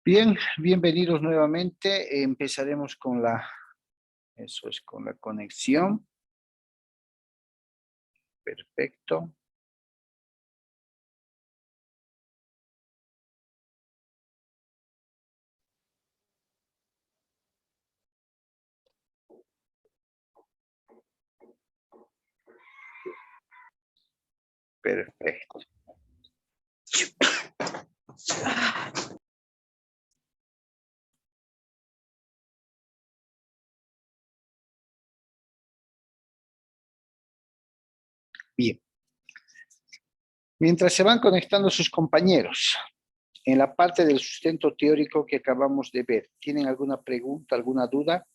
Bien, bienvenidos nuevamente. Empezaremos con con la conexión. Perfecto. Perfecto. Bien. Mientras se van conectando sus compañeros, en la parte del sustento teórico que acabamos de ver, ¿tienen alguna pregunta, alguna duda?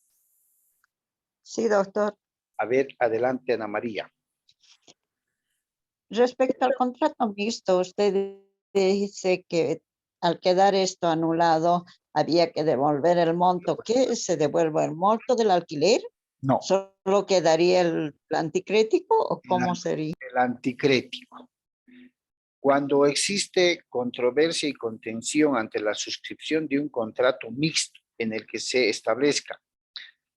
Sí, doctor. A ver, adelante, Ana María. Respecto al contrato mixto, usted dice que al quedar esto anulado, había que devolver el monto. ¿Qué se devuelve? ¿El monto del alquiler? No, ¿Solo quedaría el anticrético o cómo sería? el anticrético. Cuando existe controversia y contención ante la suscripción de un contrato mixto en el que se establezca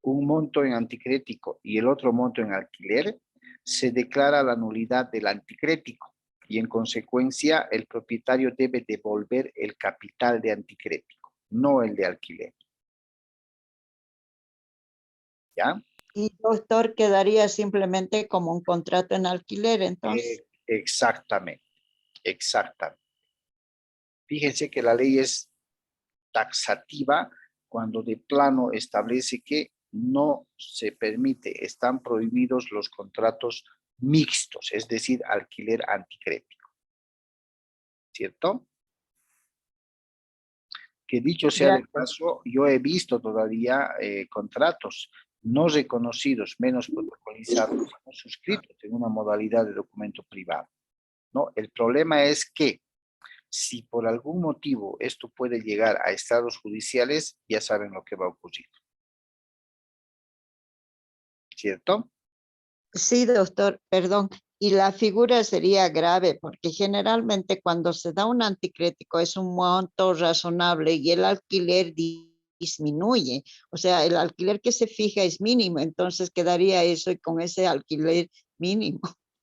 un monto en anticrético y el otro monto en alquiler, se declara la nulidad del anticrético y en consecuencia el propietario debe devolver el capital de anticrético, no el de alquiler. ¿Ya? Y doctor, quedaría simplemente como un contrato en alquiler, entonces. Exactamente, exactamente. Fíjense que la ley es taxativa cuando de plano establece que no se permite, están prohibidos los contratos mixtos, es decir, alquiler anticrético, ¿cierto? Que dicho sea de Gracias. paso, yo he visto todavía contratos no reconocidos, menos protocolizados, no suscritos en una modalidad de documento privado, ¿no? El problema es que si por algún motivo esto puede llegar a estados judiciales, ya saben lo que va a ocurrir. ¿Cierto? Sí, doctor, perdón. Y la figura sería grave porque generalmente cuando se da un anticrético es un monto razonable y el alquiler disminuye. O sea, el alquiler que se fija es mínimo, entonces quedaría eso y con ese alquiler mínimo.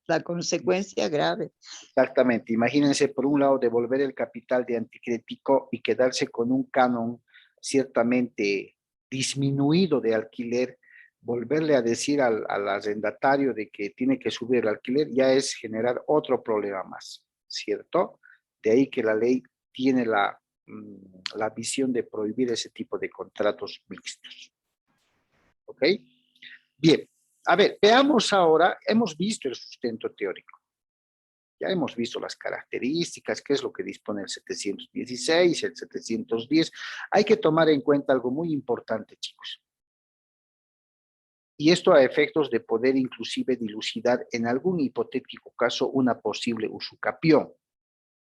La consecuencia grave. Exactamente. Imagínense, por un lado, devolver el capital de anticrético y quedarse con un canon ciertamente disminuido de alquiler, volverle a decir al arrendatario de que tiene que subir el alquiler, ya es generar otro problema más, ¿cierto? De ahí que la ley tiene la visión de prohibir ese tipo de contratos mixtos. ¿Ok? Bien. A ver, veamos ahora, hemos visto el sustento teórico. Ya hemos visto las características, qué es lo que dispone el 716, el 710. Hay que tomar en cuenta algo muy importante, chicos. Y esto a efectos de poder inclusive dilucidar en algún hipotético caso una posible usucapión.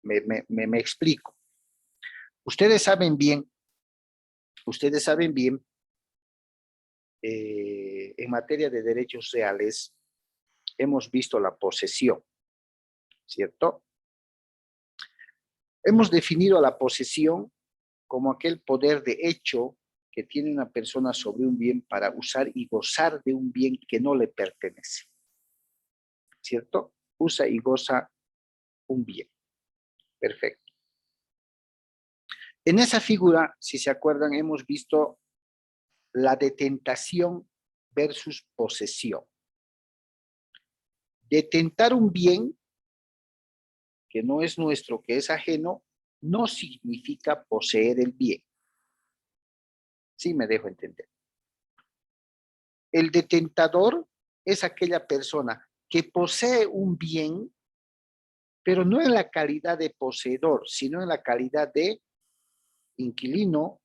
Me explico. Ustedes saben bien, en materia de derechos reales, hemos visto la posesión, ¿cierto? Hemos definido a la posesión como aquel poder de hecho que tiene una persona sobre un bien para usar y gozar de un bien que no le pertenece. ¿Cierto? Usa y goza un bien. Perfecto. En esa figura, si se acuerdan, hemos visto la detentación versus posesión. Detentar un bien que no es nuestro, que es ajeno, no significa poseer el bien. Sí me dejo entender. El detentador es aquella persona que posee un bien, pero no en la calidad de poseedor, sino en la calidad de inquilino,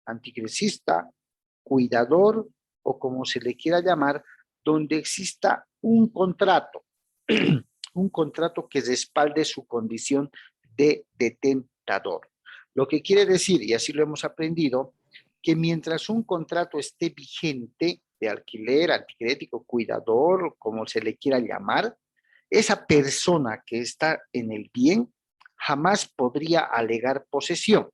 anticresista, cuidador o como se le quiera llamar, donde exista un contrato, un contrato que respalde su condición de detentador. Lo que quiere decir, y así lo hemos aprendido, que mientras un contrato esté vigente de alquiler, anticrético, cuidador, como se le quiera llamar, esa persona que está en el bien jamás podría alegar posesión.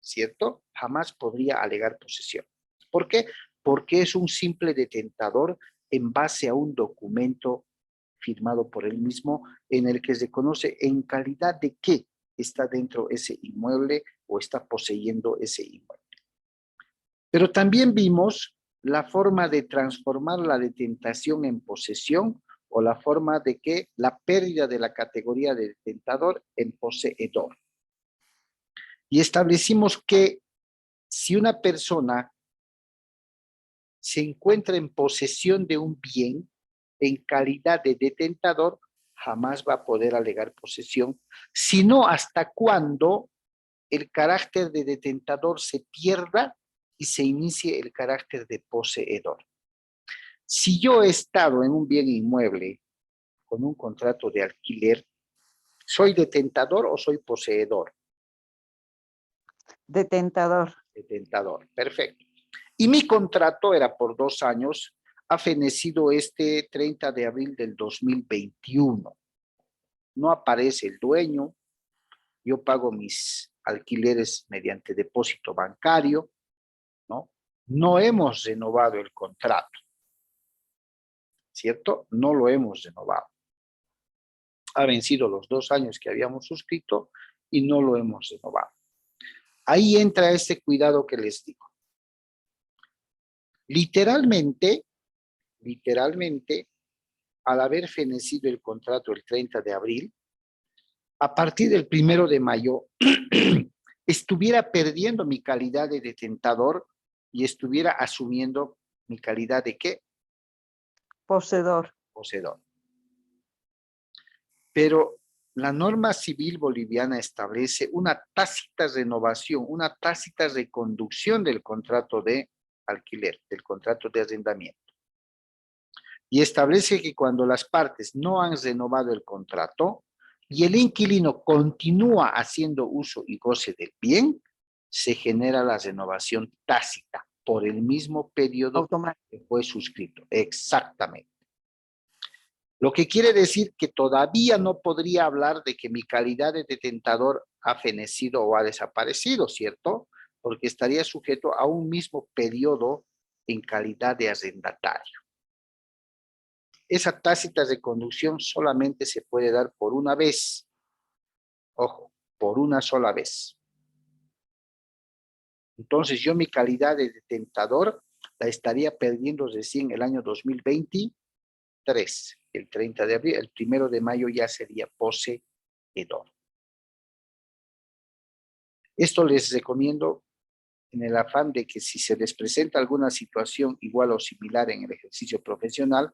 ¿cierto? Jamás podría alegar posesión. ¿Por qué? Porque es un simple detentador en base a un documento firmado por él mismo en el que se conoce en calidad de qué está dentro ese inmueble o está poseyendo ese inmueble. Pero también vimos la forma de transformar la detentación en posesión o la forma de que la pérdida de la categoría de detentador en poseedor. Y establecimos que si una persona se encuentra en posesión de un bien en calidad de detentador, jamás va a poder alegar posesión, sino hasta cuando el carácter de detentador se pierda y se inicie el carácter de poseedor. Si yo he estado en un bien inmueble con un contrato de alquiler, ¿soy detentador o soy poseedor? Detentador. Detentador, perfecto. Y mi contrato era por 2 años, ha fenecido este 30 de abril del 2021. No aparece el dueño, yo pago mis alquileres mediante depósito bancario, ¿no? No hemos renovado el contrato, ¿cierto? No lo hemos renovado. Ha vencido los 2 años que habíamos suscrito y no lo hemos renovado. Ahí entra este cuidado que les digo. Literalmente, al haber fenecido el contrato el 30 de abril, a partir del 1 de mayo, estuviera perdiendo mi calidad de detentador y estuviera asumiendo mi calidad de ¿qué? Poseedor. Poseedor. Pero la norma civil boliviana establece una tácita renovación, una tácita reconducción del contrato de alquiler, del contrato de arrendamiento. Y establece que cuando las partes no han renovado el contrato y el inquilino continúa haciendo uso y goce del bien, se genera la renovación tácita por el mismo periodo Automático. que fue suscrito. Exactamente. Lo que quiere decir que todavía no podría hablar de que mi calidad de detentador ha fenecido o ha desaparecido, ¿cierto? Porque estaría sujeto a un mismo periodo en calidad de arrendatario. Esa tácita de conducción solamente se puede dar por una vez. Ojo, por una sola vez. Entonces yo mi calidad de detentador la estaría perdiendo recién el año 2023, el 30 de abril, el 1 de mayo ya sería poseedor. Esto les recomiendo en el afán de que si se les presenta alguna situación igual o similar en el ejercicio profesional,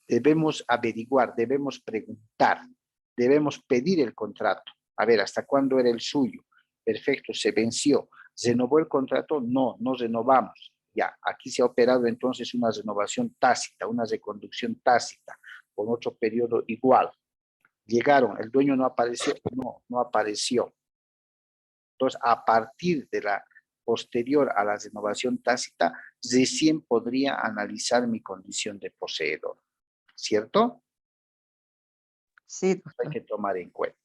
debemos averiguar, debemos preguntar, debemos pedir el contrato. A ver, ¿hasta cuándo era el suyo? Perfecto, se venció. ¿Renovó el contrato? No, no renovamos. Ya, aquí se ha operado entonces una renovación tácita, una reconducción tácita, con otro periodo igual. Llegaron, el dueño no apareció, no apareció. Entonces, a partir de la posterior a la renovación tácita, recién podría analizar mi condición de poseedor, ¿cierto? Sí, Hay doctor. que tomar en cuenta.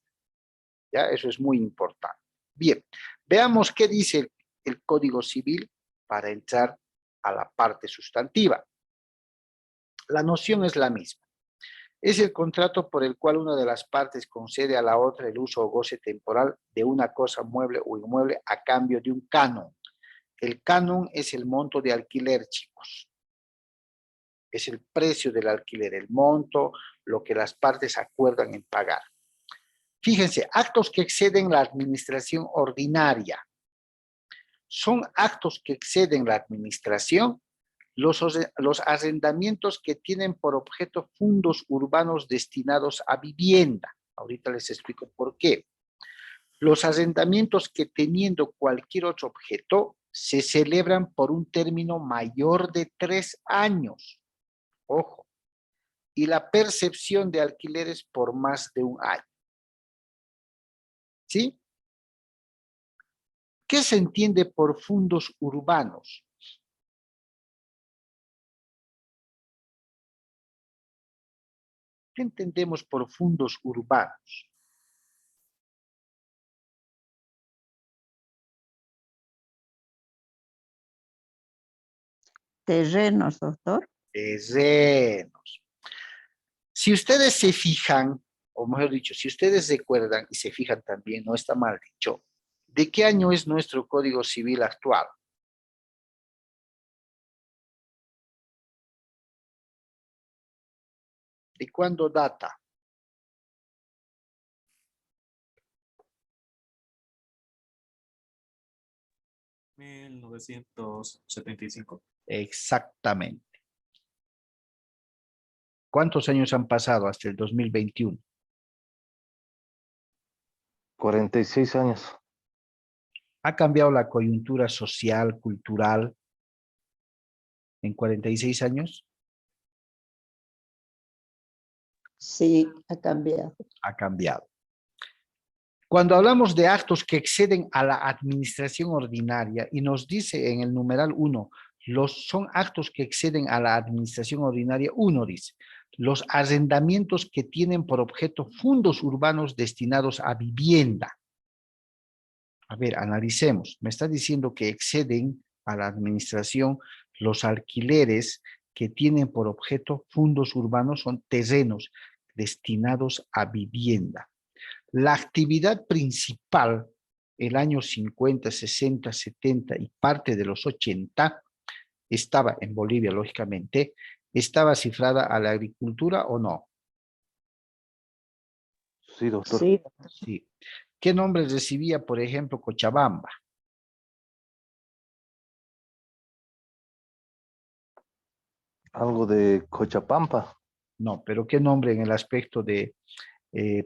¿Ya? Eso es muy importante. Bien, veamos qué dice el Código Civil para entrar a la parte sustantiva. La noción es la misma. Es el contrato por el cual una de las partes concede a la otra el uso o goce temporal de una cosa mueble o inmueble a cambio de un canon. El canon es el monto de alquiler, chicos. Es el precio del alquiler, el monto, lo que las partes acuerdan en pagar. Fíjense, actos que exceden la administración ordinaria. Son actos que exceden la administración los arrendamientos que tienen por objeto fondos urbanos destinados a vivienda. Ahorita les explico por qué. Los arrendamientos que teniendo cualquier otro objeto se celebran por un término mayor de 3 años. Ojo. Y la percepción de alquileres por más de un año. ¿Sí? ¿Qué se entiende por fondos urbanos? ¿Qué entendemos por fondos urbanos? Terrenos, doctor. Terrenos. Si ustedes se fijan, o mejor dicho, si ustedes recuerdan y se fijan también, no está mal dicho, ¿de qué año es nuestro Código Civil actual? ¿De cuándo data? 1975. Exactamente. ¿Cuántos años han pasado hasta el 2021? 46 años. ¿Ha cambiado la coyuntura social, cultural en 46 años? Sí, ha cambiado. Ha cambiado. Cuando hablamos de actos que exceden a la administración ordinaria y nos dice en el numeral 1, son actos que exceden a la administración ordinaria, uno dice, los arrendamientos que tienen por objeto fondos urbanos destinados a vivienda. A ver, analicemos. Me está diciendo que exceden a la administración los alquileres que tienen por objeto fondos urbanos, son terrenos destinados a vivienda. La actividad principal, el año 50, 60, 70 y parte de los 80, estaba en Bolivia, lógicamente, estaba cifrada a la agricultura o no. Sí, doctor. Sí, Sí. ¿Qué nombre recibía, por ejemplo, Cochabamba? Algo de Cochapampa. No, pero ¿qué nombre en el aspecto de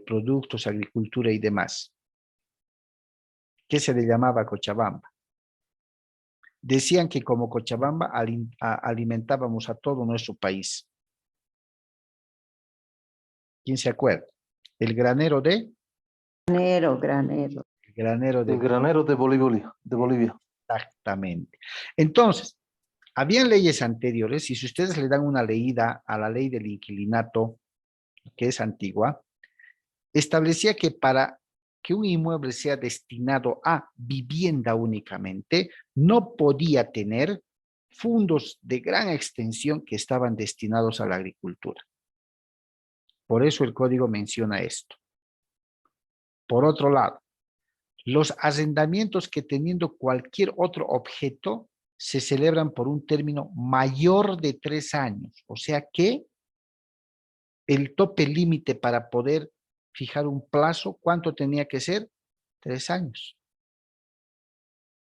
productos, agricultura y demás? ¿Qué se le llamaba Cochabamba? Decían que como Cochabamba alimentábamos a todo nuestro país. ¿Quién se acuerda? El granero de... granero. El granero de... El granero de Bolivia. De Bolivia. Exactamente. Entonces, habían leyes anteriores, y si ustedes le dan una leída a la ley del inquilinato, que es antigua, establecía que para que un inmueble sea destinado a vivienda únicamente, no podía tener fondos de gran extensión que estaban destinados a la agricultura. Por eso el código menciona esto. Por otro lado, los arrendamientos que teniendo cualquier otro objeto se celebran por un término mayor de 3 años. O sea que el tope límite para poder fijar un plazo, ¿cuánto tenía que ser? 3 años.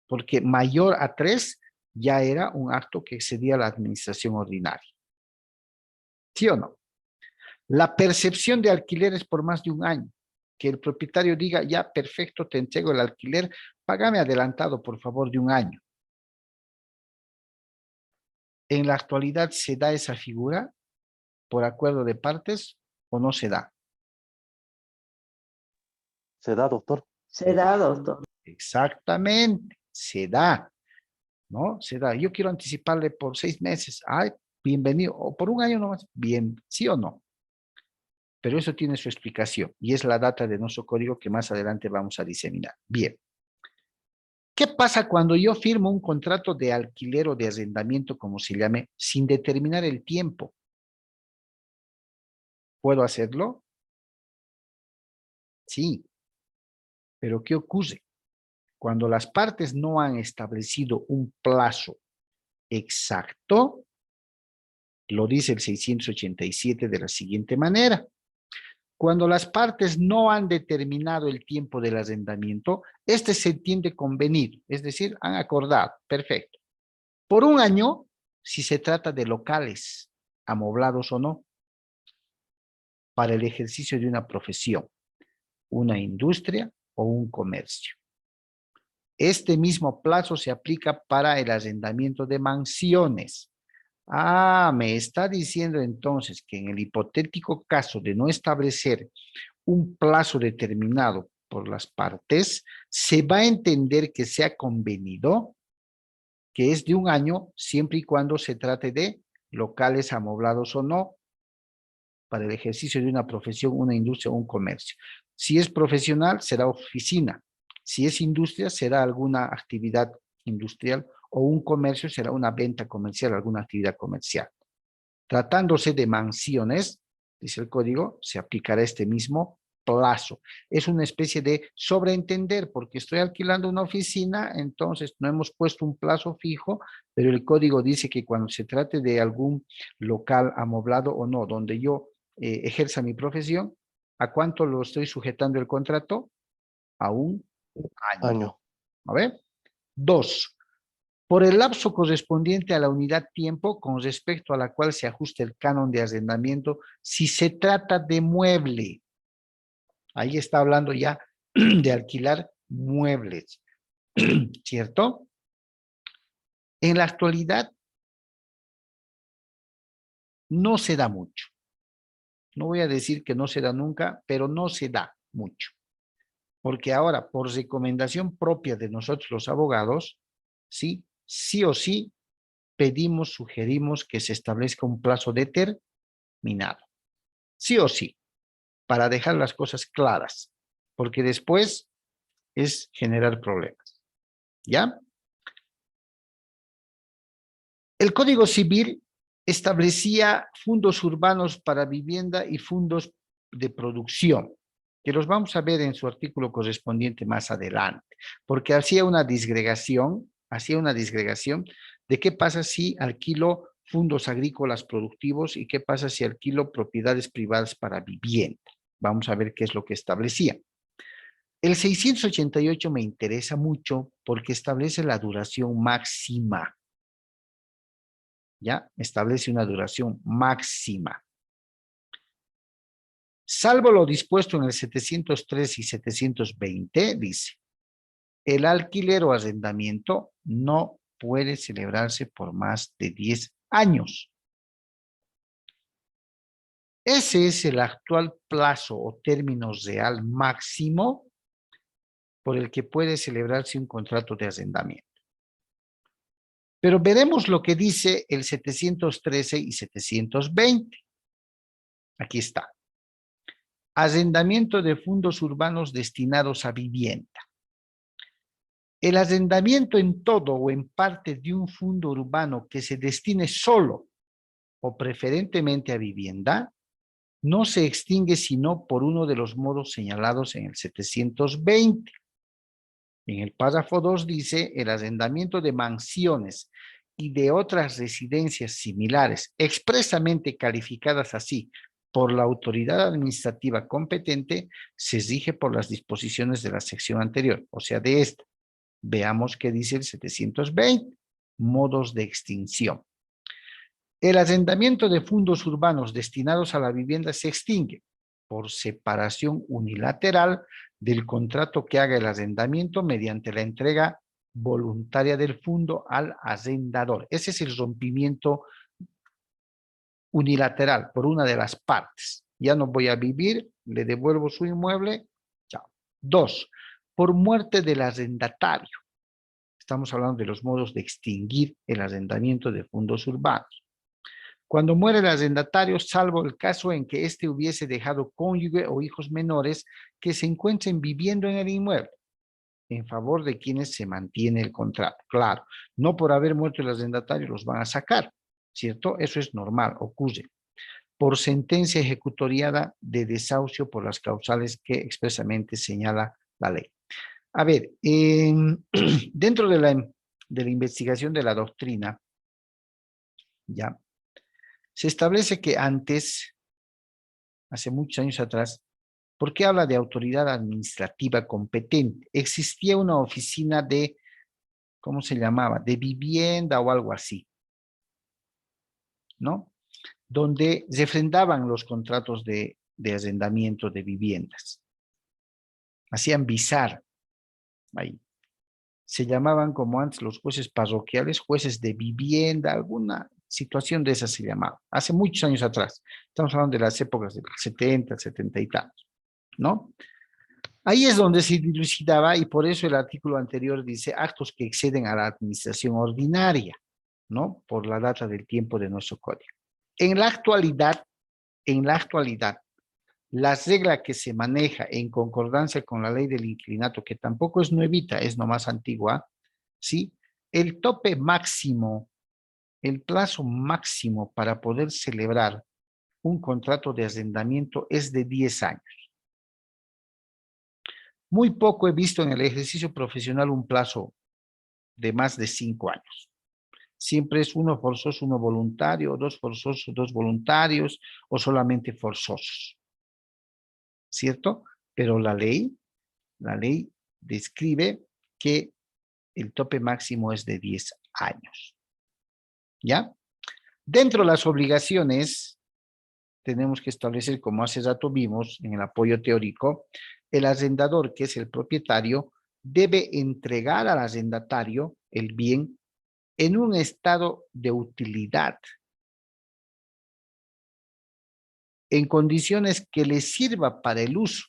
Porque mayor a 3 ya era un acto que excedía la administración ordinaria. ¿Sí o no? La percepción de alquileres por más de un año. Que el propietario diga, ya perfecto, te entrego el alquiler, págame adelantado por favor de un año. ¿En la actualidad se da esa figura por acuerdo de partes o no se da? ¿Se da, doctor? Se da, doctor. Exactamente, se da, ¿no? Se da. Yo quiero anticiparle por 6 meses. Ay, bienvenido. O por un año nomás. Bien, ¿sí o no? Pero eso tiene su explicación y es la data de nuestro código que más adelante vamos a diseminar. Bien. ¿Qué pasa cuando yo firmo un contrato de alquiler o de arrendamiento, como se llame, sin determinar el tiempo? ¿Puedo hacerlo? Sí. Pero ¿qué ocurre? Cuando las partes no han establecido un plazo exacto, lo dice el 687 de la siguiente manera. Cuando las partes no han determinado el tiempo del arrendamiento, este se entiende convenido, es decir, han acordado, perfecto. Por un año, si se trata de locales, amoblados o no, para el ejercicio de una profesión, una industria o un comercio. Este mismo plazo se aplica para el arrendamiento de mansiones. Ah, me está diciendo entonces que en el hipotético caso de no establecer un plazo determinado por las partes, se va a entender que se ha convenido que es de un año siempre y cuando se trate de locales amoblados o no para el ejercicio de una profesión, una industria o un comercio. Si es profesional, será oficina. Si es industria, será alguna actividad industrial o un comercio será una venta comercial, alguna actividad comercial. Tratándose de mansiones, dice el código, se aplicará este mismo plazo. Es una especie de sobreentender, porque estoy alquilando una oficina, entonces no hemos puesto un plazo fijo, pero el código dice que cuando se trate de algún local amoblado o no, donde yo ejerza mi profesión, ¿a cuánto lo estoy sujetando el contrato? A un año. Año. A ver. 2. Por el lapso correspondiente a la unidad tiempo con respecto a la cual se ajusta el canon de arrendamiento si se trata de mueble. Ahí está hablando ya de alquilar muebles, ¿cierto? En la actualidad no se da mucho. No voy a decir que no se da nunca, pero no se da mucho. Porque ahora, por recomendación propia de nosotros los abogados, sí, sí o sí, pedimos, sugerimos que se establezca un plazo determinado. Sí o sí, para dejar las cosas claras, porque después es generar problemas. ¿Ya? El Código Civil establecía fondos urbanos para vivienda y fondos de producción, que los vamos a ver en su artículo correspondiente más adelante, porque hacía una disgregación de qué pasa si alquilo fondos agrícolas productivos y qué pasa si alquilo propiedades privadas para vivienda. Vamos a ver qué es lo que establecía. El 688 me interesa mucho porque establece la duración máxima. ¿Ya? Establece una duración máxima. Salvo lo dispuesto en el 703 y 720, dice, el alquiler o arrendamiento no puede celebrarse por más de 10 años. Ese es el actual plazo o término real máximo por el que puede celebrarse un contrato de arrendamiento. Pero veremos lo que dice el 713 y 720. Aquí está. Arrendamiento de fondos urbanos destinados a vivienda. El arrendamiento en todo o en parte de un fondo urbano que se destine solo o preferentemente a vivienda no se extingue sino por uno de los modos señalados en el 720. En el párrafo 2 dice, el arrendamiento de mansiones y de otras residencias similares, expresamente calificadas así por la autoridad administrativa competente, se rige por las disposiciones de la sección anterior, o sea, de esta. Veamos qué dice el 720, modos de extinción. El arrendamiento de fondos urbanos destinados a la vivienda se extingue por separación unilateral del contrato que haga el arrendamiento mediante la entrega voluntaria del fondo al arrendador. Ese es el rompimiento unilateral por una de las partes. Ya no voy a vivir, le devuelvo su inmueble, chao. 2. Por muerte del arrendatario. Estamos hablando de los modos de extinguir el arrendamiento de fondos urbanos. Cuando muere el arrendatario, salvo el caso en que éste hubiese dejado cónyuge o hijos menores que se encuentren viviendo en el inmueble, en favor de quienes se mantiene el contrato. Claro, no por haber muerto el arrendatario los van a sacar, ¿cierto? Eso es normal, ocurre. Por sentencia ejecutoriada de desahucio por las causales que expresamente señala la ley. A ver, dentro de la investigación de la doctrina, ya, se establece que antes, hace muchos años atrás, ¿por qué habla de autoridad administrativa competente? Existía una oficina de, ¿cómo se llamaba? De vivienda o algo así, ¿no? Donde refrendaban los contratos de arrendamiento de viviendas. Hacían visar ahí. Se llamaban como antes los jueces parroquiales, jueces de vivienda, alguna situación de esa se llamaba. Hace muchos años atrás. Estamos hablando de las épocas del 70, 70 y tantos, ¿no? Ahí es donde se dilucidaba y por eso el artículo anterior dice actos que exceden a la administración ordinaria, ¿no? Por la data del tiempo de nuestro código. En la actualidad, la regla que se maneja en concordancia con la ley del inquilinato, que tampoco es nuevita, es nomás antigua, ¿sí? El tope máximo, el plazo máximo para poder celebrar un contrato de arrendamiento es de 10 años. Muy poco he visto en el ejercicio profesional un plazo de más de 5 años. Siempre es uno forzoso, uno voluntario, dos forzosos, dos voluntarios, o solamente forzosos. ¿Cierto? Pero la ley describe que el tope máximo es de 10 años. ¿Ya? Dentro de las obligaciones, tenemos que establecer, como hace rato vimos en el apoyo teórico, el arrendador, que es el propietario, debe entregar al arrendatario el bien en un estado de utilidad, en condiciones que le sirva para el uso.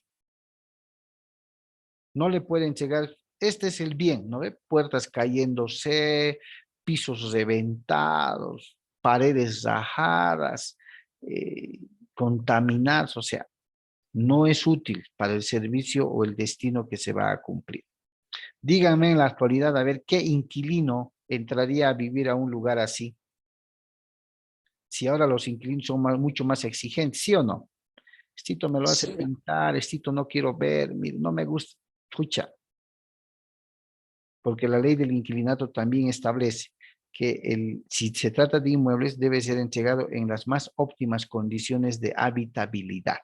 No le pueden llegar, este es el bien, ¿no ve? Puertas cayéndose, pisos reventados, paredes rajadas, contaminadas, o sea, no es útil para el servicio o el destino que se va a cumplir. Díganme en la actualidad, a ver, ¿qué inquilino entraría a vivir a un lugar así? Si ahora los inquilinos son mucho más exigentes, ¿sí o no? Estito me lo hace Sí. pintar, estito no quiero ver, mire, no me gusta. Escucha, porque la ley del inquilinato también establece que si se trata de inmuebles debe ser entregado en las más óptimas condiciones de habitabilidad.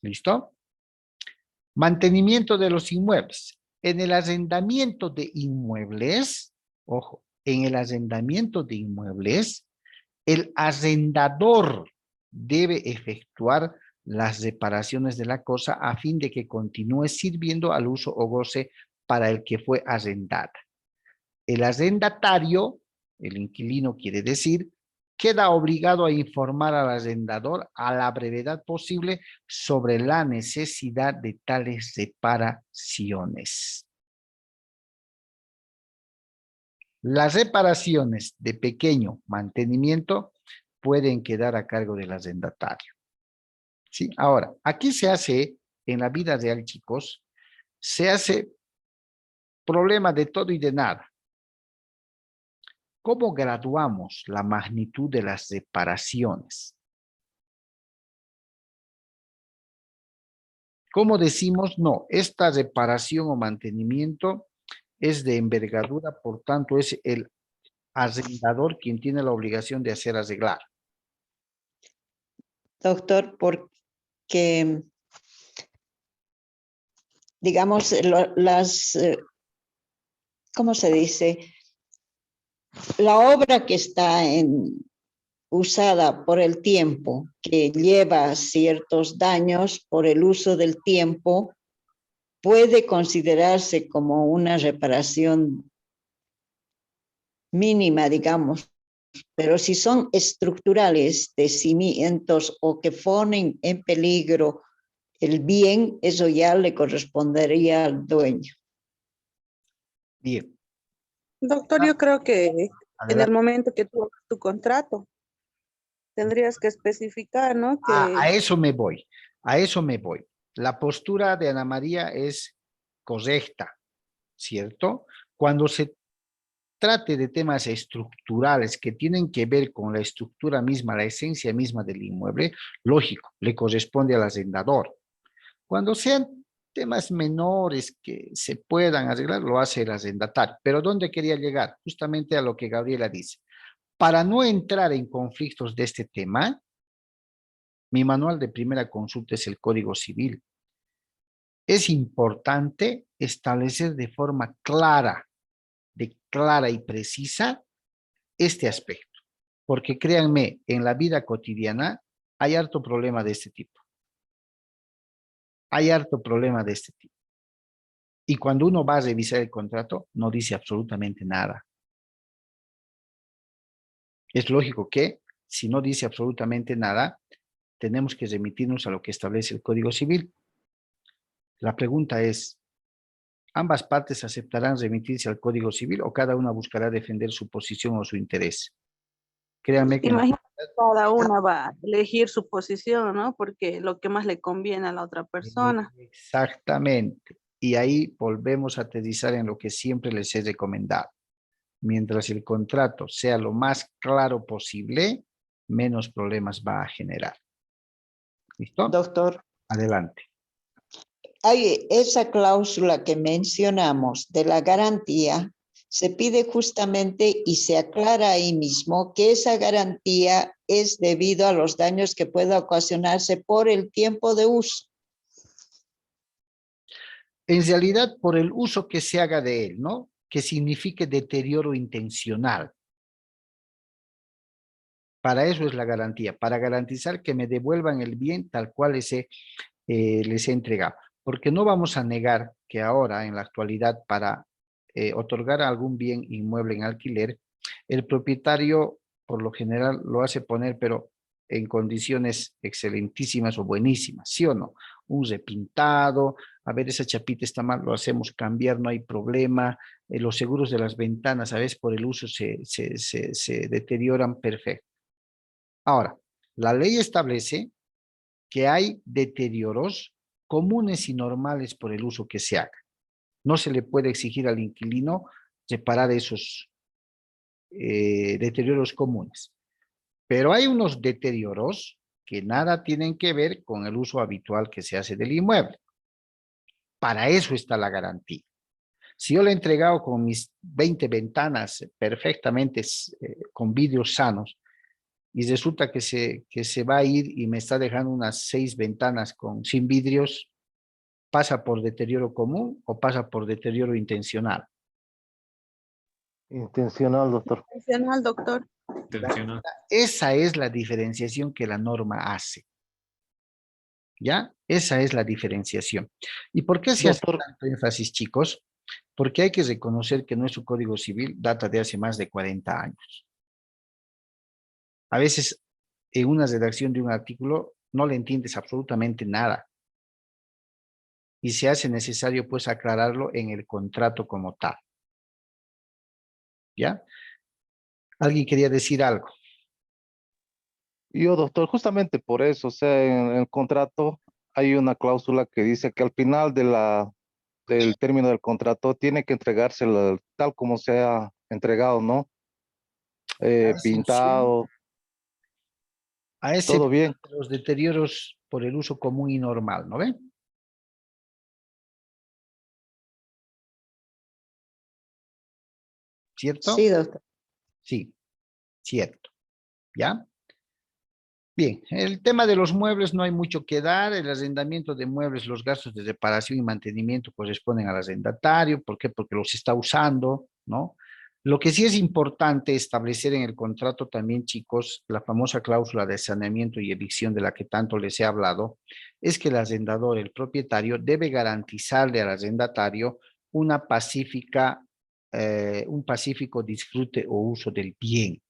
¿Listo? Mantenimiento de los inmuebles. En el arrendamiento de inmuebles, ojo, en el arrendamiento de inmuebles, el arrendador debe efectuar las reparaciones de la cosa a fin de que continúe sirviendo al uso o goce para el que fue arrendada. El arrendatario, el inquilino quiere decir, queda obligado a informar al arrendador a la brevedad posible sobre la necesidad de tales reparaciones. Las reparaciones de pequeño mantenimiento pueden quedar a cargo del arrendatario. ¿Sí? Ahora, aquí se hace, en la vida real, chicos, se hace problema de todo y de nada. ¿Cómo graduamos la magnitud de las reparaciones? ¿Cómo decimos, no, esta reparación o mantenimiento es de envergadura, por tanto es el arrendador quien tiene la obligación de hacer arreglar? Doctor, porque, digamos, ¿cómo se dice? La obra que está usada por el tiempo, que lleva ciertos daños por el uso del tiempo, puede considerarse como una reparación mínima, digamos, pero si son estructurales de cimientos o que ponen en peligro el bien, eso ya le correspondería al dueño. Bien. Doctor, yo creo que en el Adelante. momento que tú hagas tu contrato, tendrías que especificar, ¿no? A Que eso me voy, a eso me voy. La postura de Ana María es correcta, ¿cierto? Cuando se trate de temas estructurales que tienen que ver con la estructura misma, la esencia misma del inmueble, lógico, le corresponde al arrendador. Cuando sean temas menores que se puedan arreglar, lo hace el arrendatario. Pero ¿dónde quería llegar? Justamente a lo que Gabriela dice. Para no entrar en conflictos de este tema, mi manual de primera consulta es el Código Civil. Es importante establecer de forma clara y precisa este aspecto, porque créanme, en la vida cotidiana hay harto problema de este tipo. Hay harto problema de este tipo. Y cuando uno va a revisar el contrato, no dice absolutamente nada. Es lógico que, si no dice absolutamente nada, tenemos que remitirnos a lo que establece el Código Civil. La pregunta es, ¿ambas partes aceptarán remitirse al Código Civil o cada una buscará defender su posición o su interés? Créanme que imagínate, cada una va a elegir su posición, ¿no? Porque lo que más le conviene a la otra persona. Exactamente. Y ahí volvemos a aterrizar en lo que siempre les he recomendado. Mientras el contrato sea lo más claro posible, menos problemas va a generar. ¿Listo? Doctor, Adelante. hay esa cláusula que mencionamos de la garantía, se pide justamente y se aclara ahí mismo que esa garantía es debido a los daños que pueda ocasionarse por el tiempo de uso. En realidad, por el uso que se haga de él, ¿no? Que signifique deterioro intencional. Para eso es la garantía, para garantizar que me devuelvan el bien tal cual les he entregado. Porque no vamos a negar que ahora, en la actualidad, para otorgar algún bien inmueble en alquiler, el propietario, por lo general, lo hace poner, pero en condiciones excelentísimas o buenísimas, ¿sí o no? Un repintado, a ver, esa chapita está mal, lo hacemos cambiar, no hay problema. Los seguros de las ventanas, a veces por el uso se deterioran, perfecto. Ahora, la ley establece que hay deterioros comunes y normales por el uso que se haga. No se le puede exigir al inquilino separar esos deterioros comunes. Pero hay unos deterioros que nada tienen que ver con el uso habitual que se hace del inmueble. Para eso está la garantía. Si yo le he entregado con mis 20 ventanas perfectamente con vidrios sanos, y resulta que se va a ir y me está dejando unas 6 ventanas sin vidrios, ¿pasa por deterioro común o pasa por deterioro intencional? Intencional, doctor. Adicional, doctor. Intencional. Esa es la diferenciación que la norma hace. ¿Ya? Esa es la diferenciación. ¿Y por qué se hace Doctor, tanto énfasis, chicos? Porque hay que reconocer que nuestro Código Civil data de hace más de 40 años. A veces, en una redacción de un artículo, no le entiendes absolutamente nada. Y se hace necesario, pues, aclararlo en el contrato como tal. ¿Ya? ¿Alguien quería decir algo? yo, doctor, justamente por eso, o sea, en el contrato hay una cláusula que dice que al final del término del contrato tiene que entregárselo tal como sea entregado, ¿no? A excepción, Pintado, a todo excepción bien. de los deterioros por el uso común y normal, ¿no ven? ¿Cierto? Sí, doctor. Sí, cierto. ¿Ya? Bien, el tema de los muebles no hay mucho que dar. El arrendamiento de muebles, los gastos de reparación y mantenimiento corresponden al arrendatario. ¿Por qué? Porque los está usando, ¿no? Lo que sí es importante establecer en el contrato también, chicos, la famosa cláusula de saneamiento y evicción de la que tanto les he hablado, es que el arrendador, el propietario, debe garantizarle al arrendatario una un pacífico disfrute o uso del bien.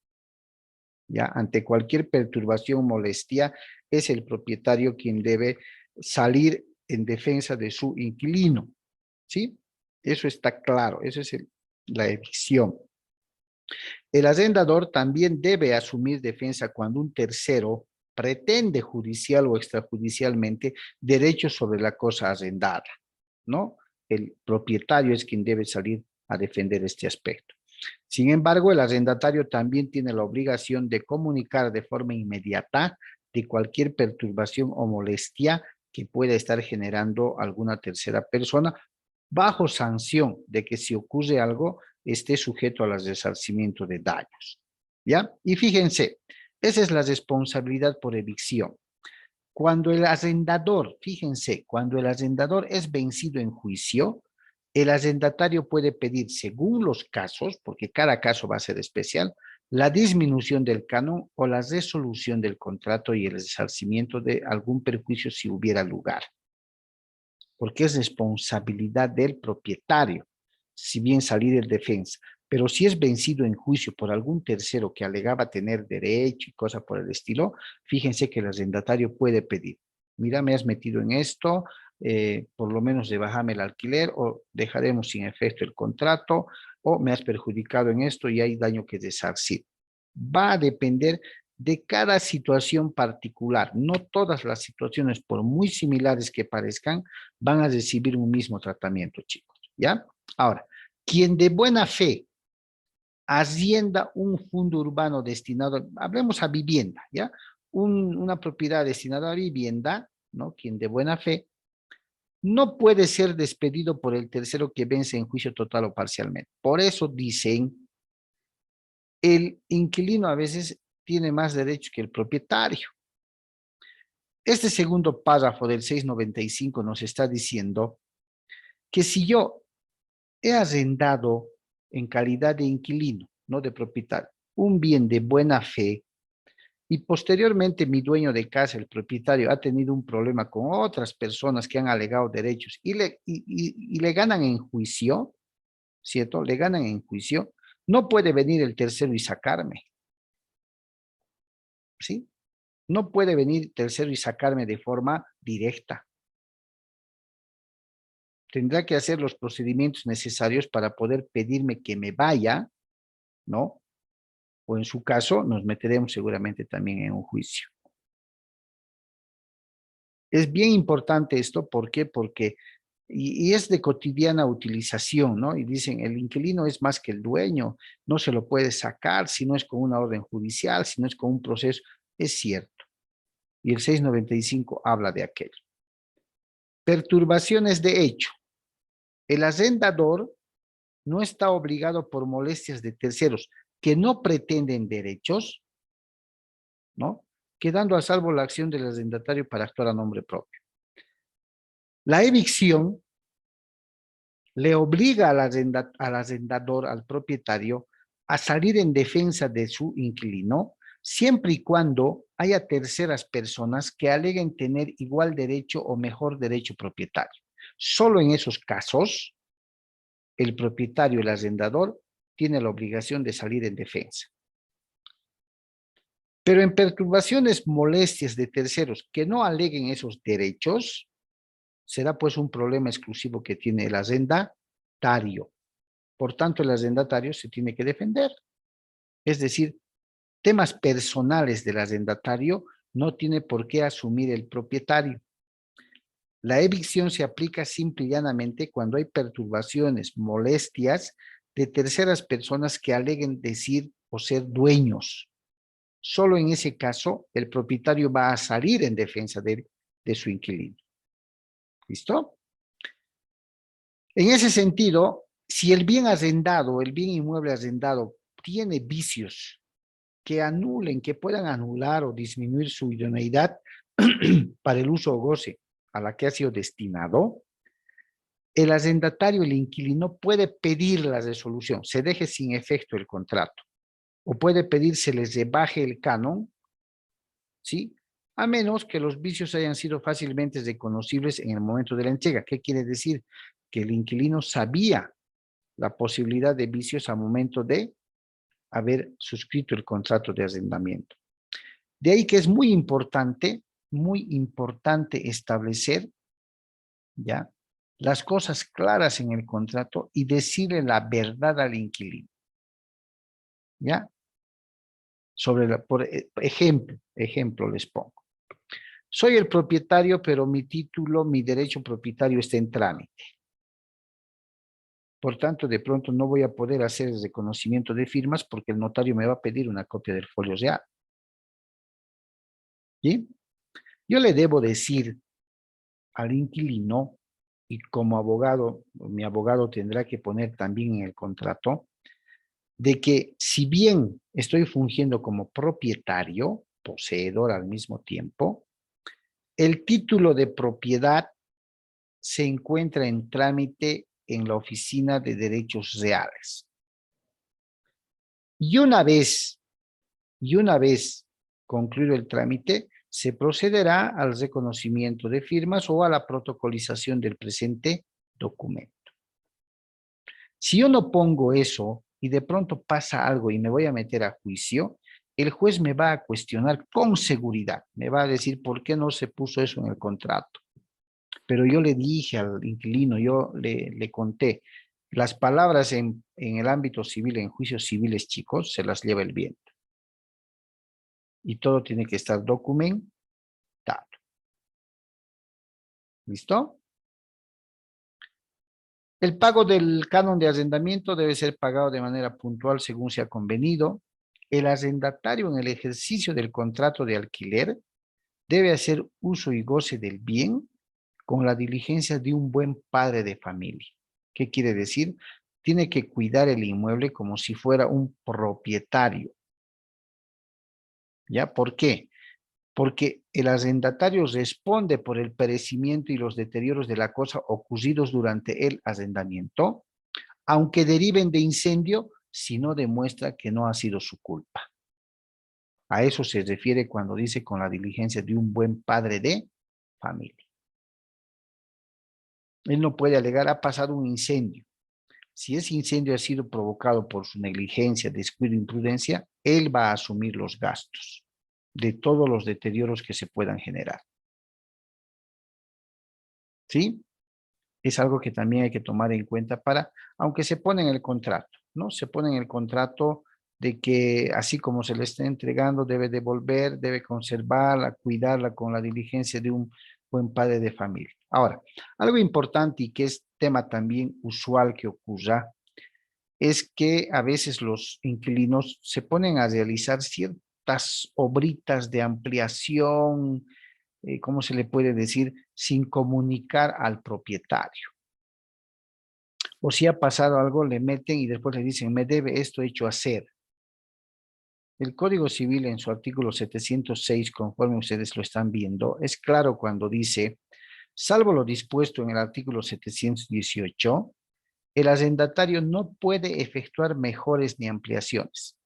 ¿Ya? Ante cualquier perturbación o molestia, es el propietario quien debe salir en defensa de su inquilino, ¿sí? Eso está claro, esa es la evicción. El arrendador también debe asumir defensa cuando un tercero pretende judicial o extrajudicialmente derechos sobre la cosa arrendada, ¿no? El propietario es quien debe salir a defender este aspecto. Sin embargo, el arrendatario también tiene la obligación de comunicar de forma inmediata de cualquier perturbación o molestia que pueda estar generando alguna tercera persona, bajo sanción de que si ocurre algo, esté sujeto al resarcimiento de daños. ¿Ya? Y fíjense, esa es la responsabilidad por evicción. Cuando el arrendador, fíjense, cuando el arrendador es vencido en juicio, el arrendatario puede pedir, según los casos, porque cada caso va a ser especial, la disminución del canon o la resolución del contrato y el resarcimiento de algún perjuicio si hubiera lugar. Porque es responsabilidad del propietario, si bien salir en defensa. Pero si es vencido en juicio por algún tercero que alegaba tener derecho y cosas por el estilo, fíjense que el arrendatario puede pedir, mira, me has metido en esto, por lo menos rebájame el alquiler o dejaremos sin efecto el contrato o me has perjudicado en esto y hay daño que resarcir. Va a depender de cada situación particular. No todas las situaciones, por muy similares que parezcan, van a recibir un mismo tratamiento, chicos, ¿ya? Ahora, quien de buena fe hacienda un fondo urbano destinado, hablemos a vivienda, ¿ya? Una propiedad destinada a vivienda, ¿no? Quien de buena fe no puede ser despedido por el tercero que vence en juicio total o parcialmente. Por eso dicen, el inquilino a veces tiene más derechos que el propietario. Este segundo párrafo del 695 nos está diciendo que si yo he arrendado en calidad de inquilino, no de propietario, un bien de buena fe, y posteriormente mi dueño de casa, el propietario, ha tenido un problema con otras personas que han alegado derechos y le ganan en juicio, ¿cierto? Le ganan en juicio, no puede venir el tercero y sacarme, ¿sí? No puede venir tercero y sacarme de forma directa. Tendrá que hacer los procedimientos necesarios para poder pedirme que me vaya, ¿no? O en su caso, nos meteremos seguramente también en un juicio. Es bien importante esto, ¿por qué? Porque, y es de cotidiana utilización, ¿no? Y dicen, el inquilino es más que el dueño, no se lo puede sacar si no es con una orden judicial, si no es con un proceso. Es cierto. Y el 695 habla de aquello. Perturbaciones de hecho. El arrendador no está obligado por molestias de terceros que no pretenden derechos, ¿no? Quedando a salvo la acción del arrendatario para actuar a nombre propio. La evicción le obliga al arrendador, al propietario, a salir en defensa de su inquilino, siempre y cuando haya terceras personas que aleguen tener igual derecho o mejor derecho propietario. Solo en esos casos, el propietario, el arrendador, tiene la obligación de salir en defensa. Pero en perturbaciones, molestias de terceros que no aleguen esos derechos, será pues un problema exclusivo que tiene el arrendatario. Por tanto, el arrendatario se tiene que defender. Es decir, temas personales del arrendatario no tiene por qué asumir el propietario. La evicción se aplica simple y llanamente cuando hay perturbaciones, molestias de terceras personas que aleguen decir o ser dueños. Solo en ese caso, el propietario va a salir en defensa de su inquilino. ¿Listo? En ese sentido, si el bien arrendado, el bien inmueble arrendado, tiene vicios que anulen, que puedan anular o disminuir su idoneidad para el uso o goce a la que ha sido destinado, el arrendatario, el inquilino, puede pedir la resolución, se deje sin efecto el contrato, o puede pedir se les rebaje el canon, ¿sí? A menos que los vicios hayan sido fácilmente reconocibles en el momento de la entrega. ¿Qué quiere decir? Que el inquilino sabía la posibilidad de vicios al momento de haber suscrito el contrato de arrendamiento. De ahí que es muy importante establecer, ¿ya?, las cosas claras en el contrato y decirle la verdad al inquilino, ¿ya? Por ejemplo les pongo. Soy el propietario, pero mi título, mi derecho propietario está en trámite. Por tanto, de pronto no voy a poder hacer el reconocimiento de firmas porque el notario me va a pedir una copia del folio real. ¿Sí? Yo le debo decir al inquilino, y como abogado, mi abogado tendrá que poner también en el contrato, de que si bien estoy fungiendo como propietario, poseedor al mismo tiempo, el título de propiedad se encuentra en trámite en la Oficina de Derechos Reales. Y una vez concluido el trámite, se procederá al reconocimiento de firmas o a la protocolización del presente documento. Si yo no pongo eso y de pronto pasa algo y me voy a meter a juicio, el juez me va a cuestionar con seguridad. Me va a decir, ¿por qué no se puso eso en el contrato? Pero yo le dije al inquilino, yo le conté, las palabras en el ámbito civil, en juicios civiles, chicos, se las lleva el viento. Y todo tiene que estar documentado. ¿Listo? El pago del canon de arrendamiento debe ser pagado de manera puntual según se ha convenido. El arrendatario en el ejercicio del contrato de alquiler debe hacer uso y goce del bien con la diligencia de un buen padre de familia. ¿Qué quiere decir? Tiene que cuidar el inmueble como si fuera un propietario. ¿Ya? ¿Por qué? Porque el arrendatario responde por el perecimiento y los deterioros de la cosa ocurridos durante el arrendamiento, aunque deriven de incendio, si no demuestra que no ha sido su culpa. A eso se refiere cuando dice con la diligencia de un buen padre de familia. Él no puede alegar, ha pasado un incendio. Si ese incendio ha sido provocado por su negligencia, descuido, imprudencia, él va a asumir los gastos de todos los deterioros que se puedan generar. ¿Sí? Es algo que también hay que tomar en cuenta aunque se pone en el contrato, ¿no? Se pone en el contrato de que así como se le está entregando, debe devolver, debe conservarla, cuidarla con la diligencia de un buen padre de familia. Ahora, algo importante y que es tema también usual que ocurra, es que a veces los inquilinos se ponen a realizar ciertas obritas de ampliación, ¿cómo se le puede decir? Sin comunicar al propietario. O si ha pasado algo, le meten y después le dicen, me debe esto hecho hacer. El Código Civil en su artículo 706, conforme ustedes lo están viendo, es claro cuando dice, salvo lo dispuesto en el artículo 718, el arrendatario no puede efectuar mejoras ni ampliaciones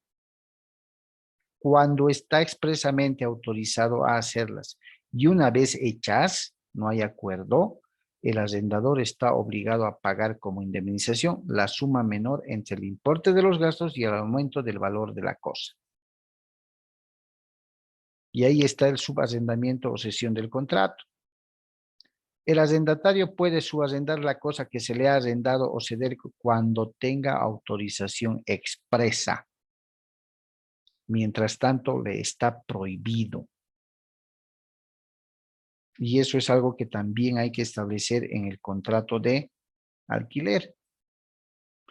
cuando está expresamente autorizado a hacerlas. Y una vez hechas, no hay acuerdo, el arrendador está obligado a pagar como indemnización la suma menor entre el importe de los gastos y el aumento del valor de la cosa. Y ahí está el subarrendamiento o cesión del contrato. El arrendatario puede subarrendar la cosa que se le ha arrendado o ceder cuando tenga autorización expresa. Mientras tanto, le está prohibido. Y eso es algo que también hay que establecer en el contrato de alquiler.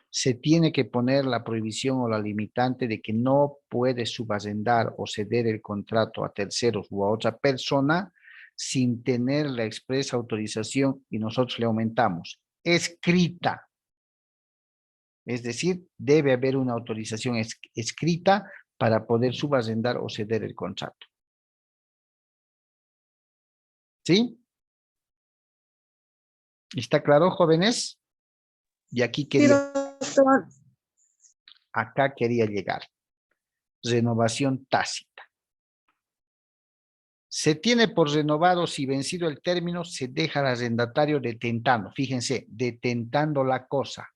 Se tiene que poner la prohibición o la limitante de que no puede subarrendar o ceder el contrato a terceros u a otra persona sin tener la expresa autorización, y nosotros le aumentamos, escrita. Es decir, debe haber una autorización escrita para poder subarrendar o ceder el contrato. ¿Sí? ¿Está claro, jóvenes? Y aquí Sí, quería, doctor. acá quería llegar. Renovación tácita. Se tiene por renovado si vencido el término, se deja al arrendatario detentando. Fíjense, detentando la cosa.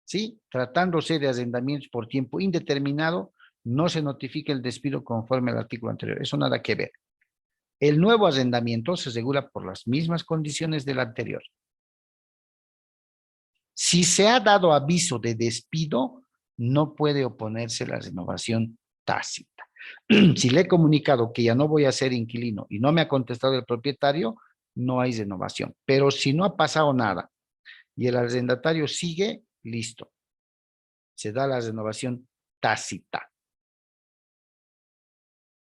¿Sí? Tratándose de arrendamientos por tiempo indeterminado, no se notifica el despido conforme al artículo anterior. Eso nada que ver. El nuevo arrendamiento se regula por las mismas condiciones del anterior. Si se ha dado aviso de despido, no puede oponerse la renovación tácita. Si le he comunicado que ya no voy a ser inquilino y no me ha contestado el propietario, no hay renovación. Pero si no ha pasado nada y el arrendatario sigue, listo. Se da la renovación tácita.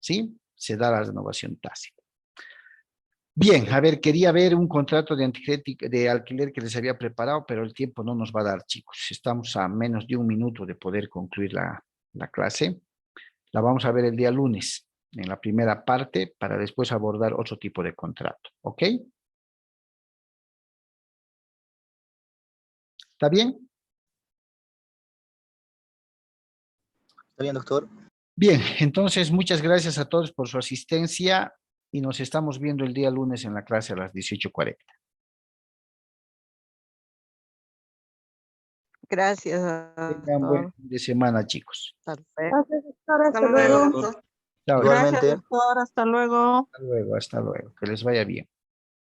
¿Sí? Se da la renovación tácita. Bien, a ver, quería ver un contrato de alquiler que les había preparado, pero el tiempo no nos va a dar, chicos. Estamos a menos de un minuto de poder concluir la clase. La vamos a ver el día lunes, en la primera parte, para después abordar otro tipo de contrato. ¿Ok? ¿Está bien? Está bien, doctor. Bien, entonces muchas gracias a todos por su asistencia y nos estamos viendo el día lunes en la clase a las 18:40. Gracias, Tengan buen doctor. fin de semana, chicos. Hasta luego. Gracias, doctor. Hasta Hasta luego, luego. doctor. Chao, Gracias, Igualmente. doctor. Hasta luego. hasta luego, hasta luego. Que les vaya bien.